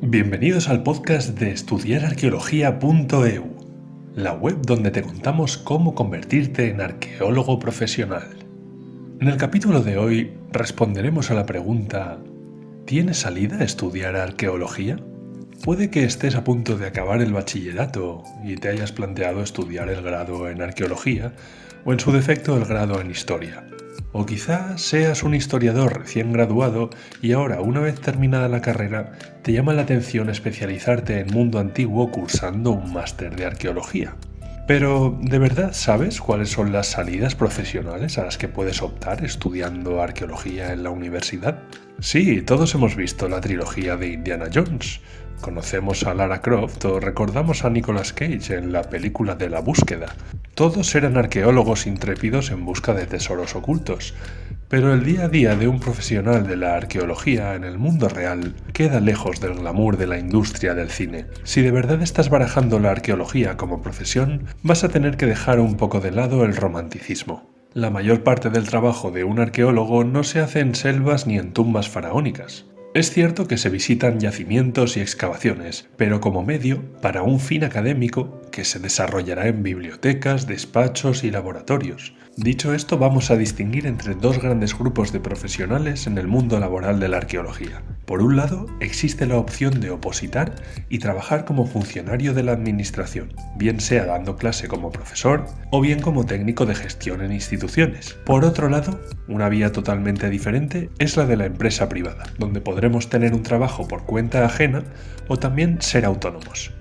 Bienvenidos al podcast de estudiararqueología.eu, la web donde te contamos cómo convertirte en arqueólogo profesional. En el capítulo de hoy responderemos a la pregunta: ¿tiene salida estudiar arqueología? Puede que estés a punto de acabar el bachillerato y te hayas planteado estudiar el grado en arqueología o en su defecto el grado en historia. O quizá seas un historiador recién graduado y ahora, una vez terminada la carrera, te llama la atención especializarte en mundo antiguo cursando un máster de arqueología. Pero, ¿de verdad sabes cuáles son las salidas profesionales a las que puedes optar estudiando arqueología en la universidad? Sí, todos hemos visto la trilogía de Indiana Jones. Conocemos a Lara Croft o recordamos a Nicolas Cage en la película de La Búsqueda. Todos eran arqueólogos intrépidos en busca de tesoros ocultos, pero el día a día de un profesional de la arqueología en el mundo real queda lejos del glamour de la industria del cine. Si de verdad estás barajando la arqueología como profesión, vas a tener que dejar un poco de lado el romanticismo. La mayor parte del trabajo de un arqueólogo no se hace en selvas ni en tumbas faraónicas. Es cierto que se visitan yacimientos y excavaciones, pero como medio para un fin académico que se desarrollará en bibliotecas, despachos y laboratorios. Dicho esto, vamos a distinguir entre dos grandes grupos de profesionales en el mundo laboral de la arqueología. Por un lado, existe la opción de opositar y trabajar como funcionario de la administración, bien sea dando clase como profesor o bien como técnico de gestión en instituciones. Por otro lado, una vía totalmente diferente es la de la empresa privada, donde podremos tener un trabajo por cuenta ajena o también ser autónomos.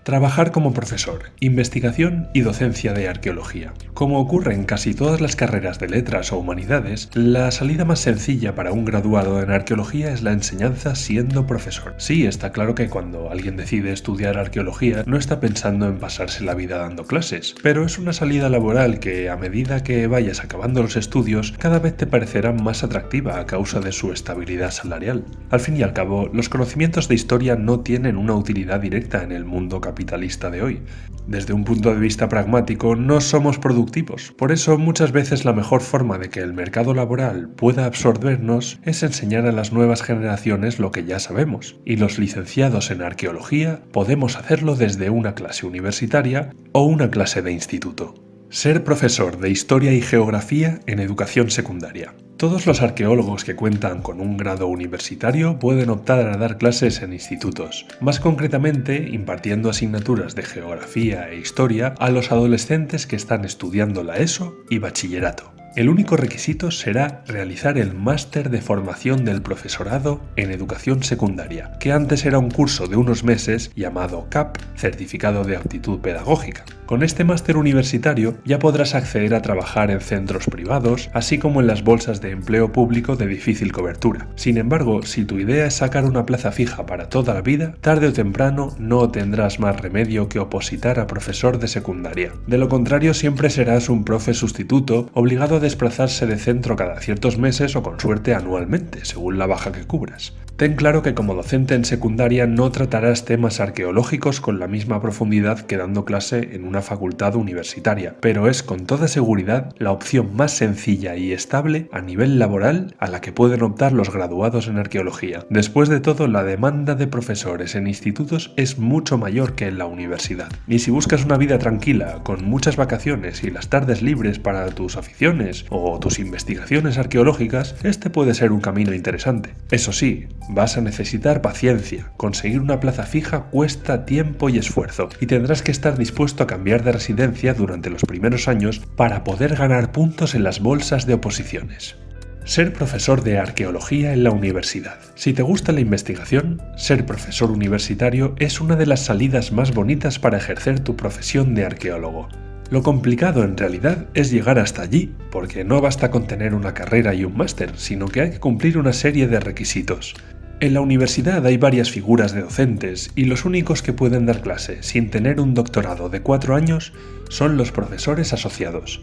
Trabajar como profesor, investigación y docencia de arqueología. Como ocurre en casi todas las carreras de letras o humanidades, la salida más sencilla para un graduado en arqueología es la enseñanza siendo profesor. Sí, está claro que cuando alguien decide estudiar arqueología no está pensando en pasarse la vida dando clases, pero es una salida laboral que, a medida que vayas acabando los estudios, cada vez te parecerá más atractiva a causa de su estabilidad salarial. Al fin y al cabo, los conocimientos de historia no tienen una utilidad directa en el mundo capitalista de hoy. Desde un punto de vista pragmático, no somos productivos. Por eso, muchas veces la mejor forma de que el mercado laboral pueda absorbernos es enseñar a las nuevas generaciones lo que ya sabemos. Y los licenciados en arqueología podemos hacerlo desde una clase universitaria o una clase de instituto. Ser profesor de Historia y Geografía en educación secundaria. Todos los arqueólogos que cuentan con un grado universitario pueden optar a dar clases en institutos, más concretamente impartiendo asignaturas de Geografía e Historia a los adolescentes que están estudiando la ESO y bachillerato. El único requisito será realizar el máster de formación del profesorado en educación secundaria, que antes era un curso de unos meses llamado CAP, Certificado de Aptitud Pedagógica. Con este máster universitario ya podrás acceder a trabajar en centros privados, así como en las bolsas de empleo público de difícil cobertura. Sin embargo, si tu idea es sacar una plaza fija para toda la vida, tarde o temprano no tendrás más remedio que opositar a profesor de secundaria. De lo contrario, siempre serás un profe sustituto obligado a desplazarse de centro cada ciertos meses o con suerte anualmente, según la baja que cubras. Ten claro que como docente en secundaria no tratarás temas arqueológicos con la misma profundidad que dando clase en una facultad universitaria, pero es con toda seguridad la opción más sencilla y estable a nivel laboral a la que pueden optar los graduados en arqueología. Después de todo, la demanda de profesores en institutos es mucho mayor que en la universidad. Y si buscas una vida tranquila, con muchas vacaciones y las tardes libres para tus aficiones o tus investigaciones arqueológicas, este puede ser un camino interesante. Eso sí, vas a necesitar paciencia. Conseguir una plaza fija cuesta tiempo y esfuerzo, y tendrás que estar dispuesto a cambiar de residencia durante los primeros años para poder ganar puntos en las bolsas de oposiciones. Ser profesor de arqueología en la universidad. Si te gusta la investigación, ser profesor universitario es una de las salidas más bonitas para ejercer tu profesión de arqueólogo. Lo complicado en realidad es llegar hasta allí, porque no basta con tener una carrera y un máster, sino que hay que cumplir una serie de requisitos. En la universidad hay varias figuras de docentes y los únicos que pueden dar clase sin tener un doctorado de 4 años son los profesores asociados.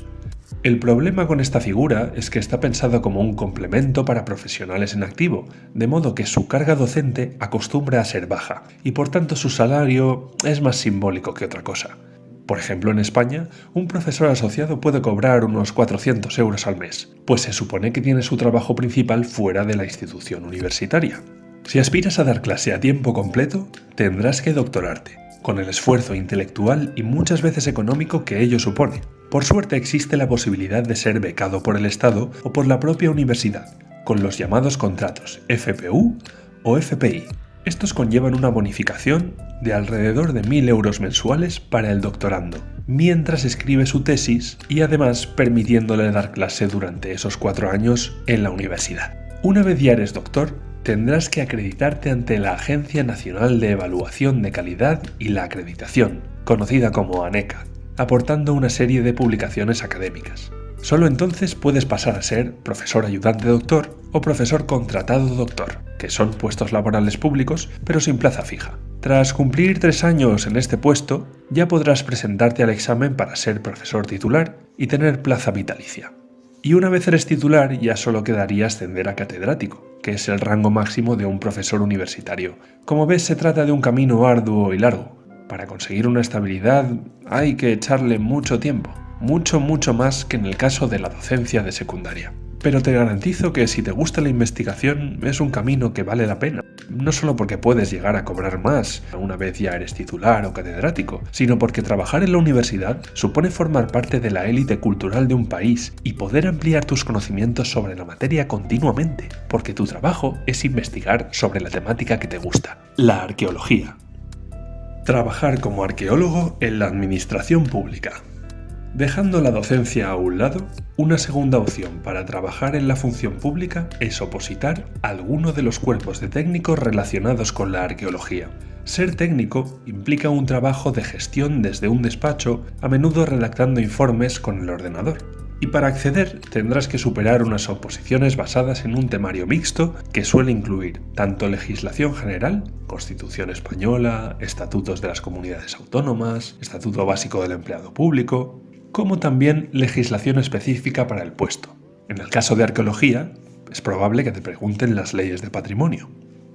El problema con esta figura es que está pensado como un complemento para profesionales en activo, de modo que su carga docente acostumbra a ser baja y por tanto su salario es más simbólico que otra cosa. Por ejemplo, en España, un profesor asociado puede cobrar unos 400 euros al mes, pues se supone que tiene su trabajo principal fuera de la institución universitaria. Si aspiras a dar clase a tiempo completo, tendrás que doctorarte, con el esfuerzo intelectual y muchas veces económico que ello supone. Por suerte existe la posibilidad de ser becado por el Estado o por la propia universidad, con los llamados contratos FPU o FPI. Estos conllevan una bonificación de alrededor de 1.000 euros mensuales para el doctorando, mientras escribe su tesis y además permitiéndole dar clase durante esos 4 años en la universidad. Una vez ya eres doctor, tendrás que acreditarte ante la Agencia Nacional de Evaluación de Calidad y la Acreditación, conocida como ANECA, aportando una serie de publicaciones académicas. Solo entonces puedes pasar a ser profesor ayudante doctor o profesor contratado doctor, que son puestos laborales públicos pero sin plaza fija. Tras cumplir 3 años en este puesto, ya podrás presentarte al examen para ser profesor titular y tener plaza vitalicia. Y una vez eres titular, ya solo quedaría ascender a catedrático, que es el rango máximo de un profesor universitario. Como ves, se trata de un camino arduo y largo. Para conseguir una estabilidad hay que echarle mucho tiempo. Mucho más que en el caso de la docencia de secundaria. Pero te garantizo que si te gusta la investigación es un camino que vale la pena. No solo porque puedes llegar a cobrar más una vez ya eres titular o catedrático, sino porque trabajar en la universidad supone formar parte de la élite cultural de un país y poder ampliar tus conocimientos sobre la materia continuamente, porque tu trabajo es investigar sobre la temática que te gusta, la arqueología. Trabajar como arqueólogo en la administración pública. Dejando la docencia a un lado, una segunda opción para trabajar en la función pública es opositar a alguno de los cuerpos de técnicos relacionados con la arqueología. Ser técnico implica un trabajo de gestión desde un despacho, a menudo redactando informes con el ordenador. Y para acceder tendrás que superar unas oposiciones basadas en un temario mixto que suele incluir tanto legislación general, Constitución española, estatutos de las comunidades autónomas, Estatuto Básico del Empleado Público, como también legislación específica para el puesto. En el caso de arqueología, es probable que te pregunten las leyes de patrimonio.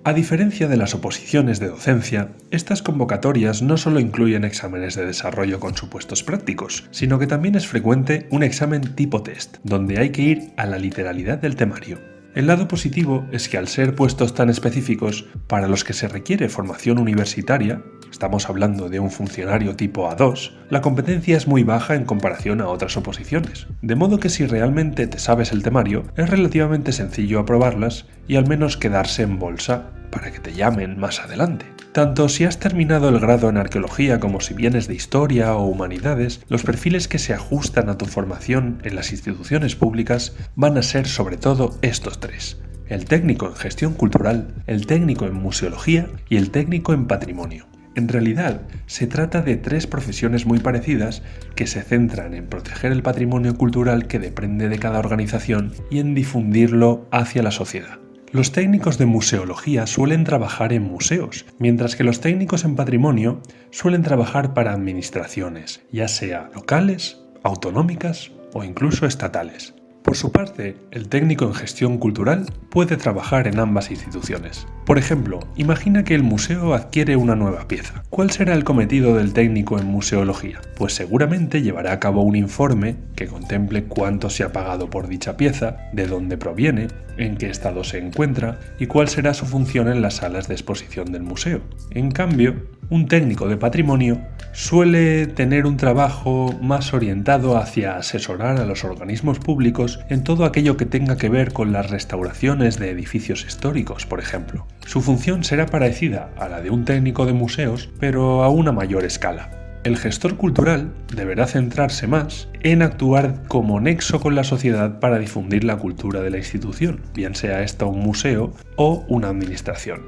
A diferencia de las oposiciones de docencia, estas convocatorias no solo incluyen exámenes de desarrollo con supuestos prácticos, sino que también es frecuente un examen tipo test, donde hay que ir a la literalidad del temario. El lado positivo es que al ser puestos tan específicos para los que se requiere formación universitaria, estamos hablando de un funcionario tipo A2, la competencia es muy baja en comparación a otras oposiciones, de modo que si realmente te sabes el temario, es relativamente sencillo aprobarlas y al menos quedarse en bolsa para que te llamen más adelante. Tanto si has terminado el grado en arqueología como si vienes de historia o humanidades, los perfiles que se ajustan a tu formación en las instituciones públicas van a ser sobre todo estos 3. El técnico en gestión cultural, el técnico en museología y el técnico en patrimonio. En realidad, se trata de 3 profesiones muy parecidas que se centran en proteger el patrimonio cultural que depende de cada organización y en difundirlo hacia la sociedad. Los técnicos de museología suelen trabajar en museos, mientras que los técnicos en patrimonio suelen trabajar para administraciones, ya sea locales, autonómicas o incluso estatales. Por su parte, el técnico en gestión cultural puede trabajar en ambas instituciones. Por ejemplo, imagina que el museo adquiere una nueva pieza. ¿Cuál será el cometido del técnico en museología? Pues seguramente llevará a cabo un informe que contemple cuánto se ha pagado por dicha pieza, de dónde proviene, en qué estado se encuentra y cuál será su función en las salas de exposición del museo. En cambio, un técnico de patrimonio suele tener un trabajo más orientado hacia asesorar a los organismos públicos en todo aquello que tenga que ver con las restauraciones de edificios históricos, por ejemplo. Su función será parecida a la de un técnico de museos, pero a una mayor escala. El gestor cultural deberá centrarse más en actuar como nexo con la sociedad para difundir la cultura de la institución, bien sea esta un museo o una administración.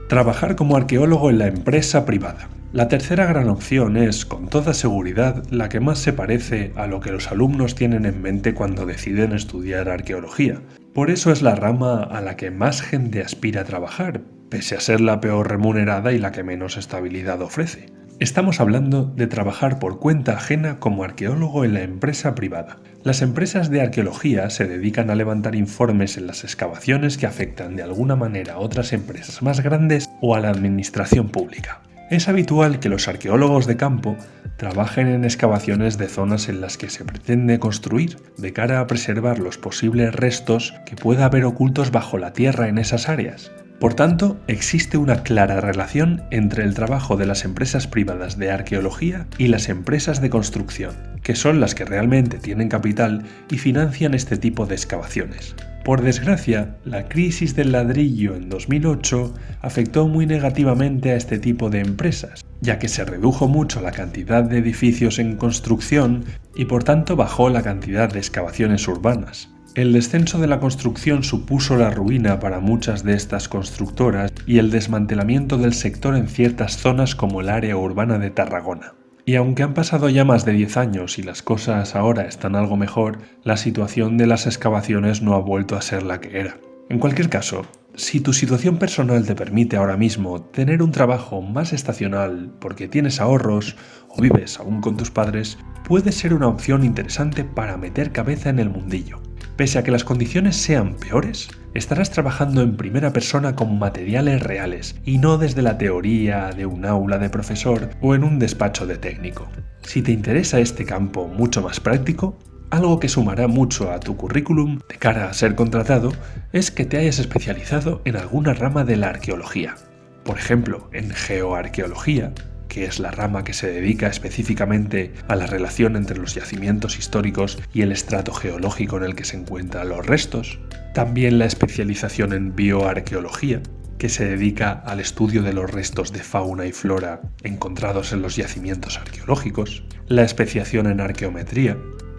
Trabajar como arqueólogo en la empresa privada. La tercera gran opción es, con toda seguridad, la que más se parece a lo que los alumnos tienen en mente cuando deciden estudiar arqueología. Por eso es la rama a la que más gente aspira a trabajar, pese a ser la peor remunerada y la que menos estabilidad ofrece. Estamos hablando de trabajar por cuenta ajena como arqueólogo en la empresa privada. Las empresas de arqueología se dedican a levantar informes en las excavaciones que afectan de alguna manera a otras empresas más grandes o a la administración pública. Es habitual que los arqueólogos de campo trabajen en excavaciones de zonas en las que se pretende construir, de cara a preservar los posibles restos que pueda haber ocultos bajo la tierra en esas áreas. Por tanto, existe una clara relación entre el trabajo de las empresas privadas de arqueología y las empresas de construcción, que son las que realmente tienen capital y financian este tipo de excavaciones. Por desgracia, la crisis del ladrillo en 2008 afectó muy negativamente a este tipo de empresas, ya que se redujo mucho la cantidad de edificios en construcción y por tanto bajó la cantidad de excavaciones urbanas. El descenso de la construcción supuso la ruina para muchas de estas constructoras y el desmantelamiento del sector en ciertas zonas como el área urbana de Tarragona. Y aunque han pasado ya más de 10 años y las cosas ahora están algo mejor, la situación de las excavaciones no ha vuelto a ser la que era. En cualquier caso, si tu situación personal te permite ahora mismo tener un trabajo más estacional porque tienes ahorros o vives aún con tus padres, puede ser una opción interesante para meter cabeza en el mundillo. Pese a que las condiciones sean peores, estarás trabajando en primera persona con materiales reales y no desde la teoría de un aula de profesor o en un despacho de técnico. Si te interesa este campo mucho más práctico, algo que sumará mucho a tu currículum de cara a ser contratado es que te hayas especializado en alguna rama de la arqueología. Por ejemplo, en geoarqueología, que es la rama que se dedica específicamente a la relación entre los yacimientos históricos y el estrato geológico en el que se encuentran los restos. También la especialización en bioarqueología, que se dedica al estudio de los restos de fauna y flora encontrados en los yacimientos arqueológicos. La especialización en arqueometría,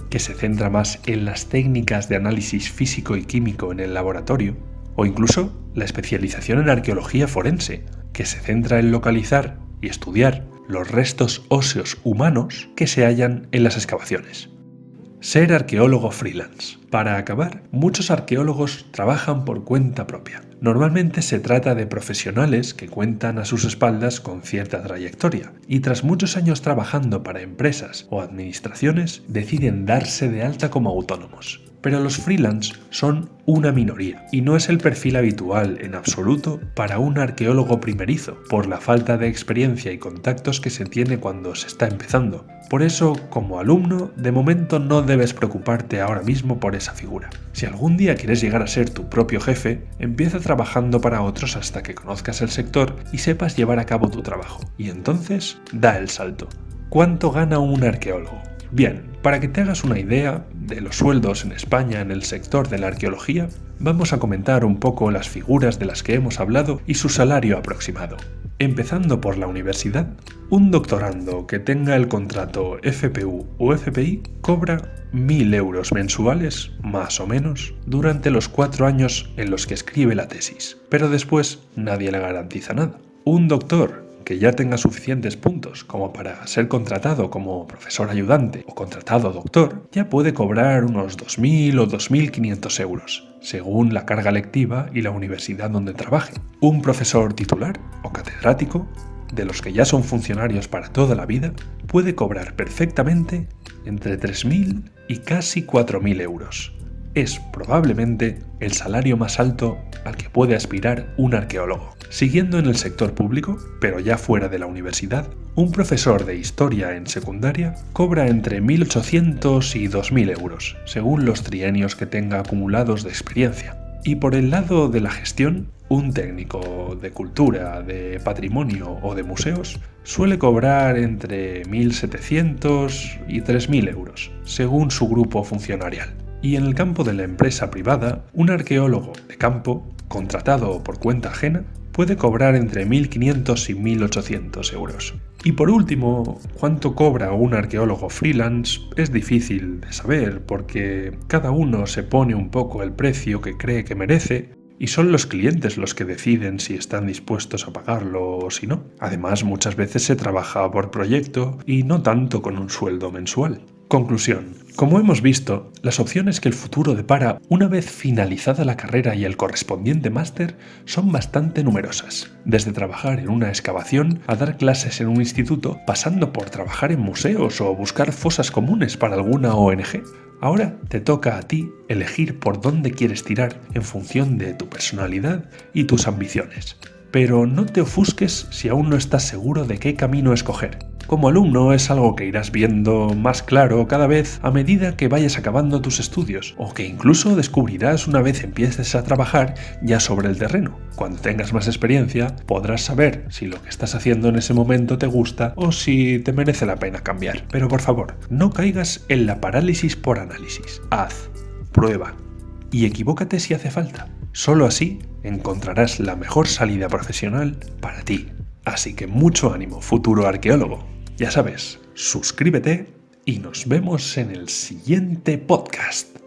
que se centra más en las técnicas de análisis físico y químico en el laboratorio. O incluso la especialización en arqueología forense, que se centra en localizar y estudiar los restos óseos humanos que se hallan en las excavaciones. Ser arqueólogo freelance. Para acabar, muchos arqueólogos trabajan por cuenta propia. Normalmente se trata de profesionales que cuentan a sus espaldas con cierta trayectoria y tras muchos años trabajando para empresas o administraciones deciden darse de alta como autónomos. Pero los freelance son una minoría y no es el perfil habitual en absoluto para un arqueólogo primerizo, por la falta de experiencia y contactos que se tiene cuando se está empezando. Por eso, como alumno, de momento no debes preocuparte ahora mismo por esa figura. Si algún día quieres llegar a ser tu propio jefe, empieza trabajando para otros hasta que conozcas el sector y sepas llevar a cabo tu trabajo. Y entonces, da el salto. ¿Cuánto gana un arqueólogo? Bien, para que te hagas una idea de los sueldos en España en el sector de la arqueología, vamos a comentar un poco las figuras de las que hemos hablado y su salario aproximado. Empezando por la universidad, un doctorando que tenga el contrato FPU o FPI cobra 1.000 euros mensuales, más o menos, durante los 4 años en los que escribe la tesis, pero después nadie le garantiza nada. Un doctor que ya tenga suficientes puntos como para ser contratado como profesor ayudante o contratado doctor, ya puede cobrar unos 2.000 o 2.500 euros, según la carga lectiva y la universidad donde trabaje. Un profesor titular o catedrático, de los que ya son funcionarios para toda la vida, puede cobrar perfectamente entre 3.000 y casi 4.000 euros. Es probablemente el salario más alto al que puede aspirar un arqueólogo. Siguiendo en el sector público, pero ya fuera de la universidad, un profesor de historia en secundaria cobra entre 1.800 y 2.000 euros, según los trienios que tenga acumulados de experiencia. Y por el lado de la gestión, un técnico de cultura, de patrimonio o de museos suele cobrar entre 1.700 y 3.000 euros, según su grupo funcionarial. Y en el campo de la empresa privada, un arqueólogo de campo, contratado por cuenta ajena, puede cobrar entre 1.500 y 1.800 euros. Y por último, cuánto cobra un arqueólogo freelance es difícil de saber porque cada uno se pone un poco el precio que cree que merece y son los clientes los que deciden si están dispuestos a pagarlo o si no. Además, muchas veces se trabaja por proyecto y no tanto con un sueldo mensual. Conclusión. Como hemos visto, las opciones que el futuro depara una vez finalizada la carrera y el correspondiente máster son bastante numerosas, desde trabajar en una excavación a dar clases en un instituto, pasando por trabajar en museos o buscar fosas comunes para alguna ONG. Ahora te toca a ti elegir por dónde quieres tirar en función de tu personalidad y tus ambiciones. Pero no te ofusques si aún no estás seguro de qué camino escoger. como alumno es algo que irás viendo más claro cada vez a medida que vayas acabando tus estudios, o que incluso descubrirás una vez empieces a trabajar ya sobre el terreno. Cuando tengas más experiencia, podrás saber si lo que estás haciendo en ese momento te gusta o si te merece la pena cambiar. Pero por favor, no caigas en la parálisis por análisis. Haz, prueba y equivócate si hace falta. Solo así encontrarás la mejor salida profesional para ti. Así que mucho ánimo, futuro arqueólogo. Ya sabes, suscríbete y nos vemos en el siguiente podcast.